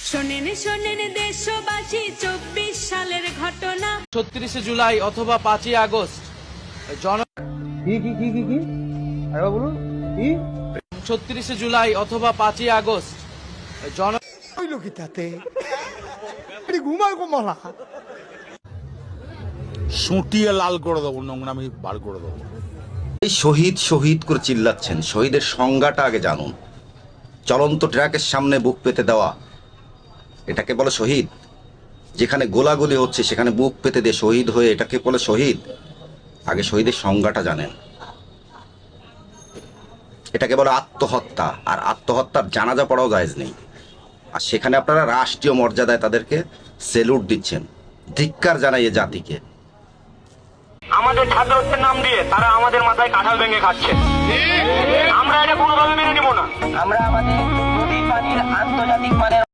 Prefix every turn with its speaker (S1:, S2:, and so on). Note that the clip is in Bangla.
S1: শোনেন শোনেন দেশবাসী 24 সালের ঘটনা
S2: ৩৬ জুলাই অথবা ৫ই আগস্ট
S3: কি আরেকবার বলুন কি
S2: ৩৬ জুলাই অথবা 5ই আগস্ট
S3: হইল কি তাতে ঘুমায় কমলা
S4: সুটিয়ে লাল করে দেবো, নোংরামি বার করে দেবো।
S5: এই শহীদ শহীদ করে চিল্লাচ্ছেন, শহীদের সংজ্ঞাটা আগে জানুন। চলন্ত ট্রাকের সামনে বুক পেতে দেওয়া, এটাকে বলে শহীদ? যেখানে গোলাগুলি হচ্ছে সেখানে বুক পেতে দিয়ে শহীদ হয়ে এটাকে বলে শহীদ? আগে শহীদের সংজ্ঞাটা জানেন। এটাকে বলে আত্মহত্যা, আর আত্মহত্যার জানাজা পড়াও জায়েজ নেই। আর সেখানে আপনারা রাষ্ট্রীয় মর্যাদায় তাদেরকে সেলুট দিচ্ছেন। ধিক্কার জানাই এ জাতিকে।
S6: আমাদের ছাত্রদের নাম দিয়ে তারা আমাদের মাথায় কাঁঠাল ভেঙে খাচ্ছে। আমরা এটা কোনোভাবে মেনে নিব না। আমরা আমাদের নদী পানির আন্তর্জাতিক মানের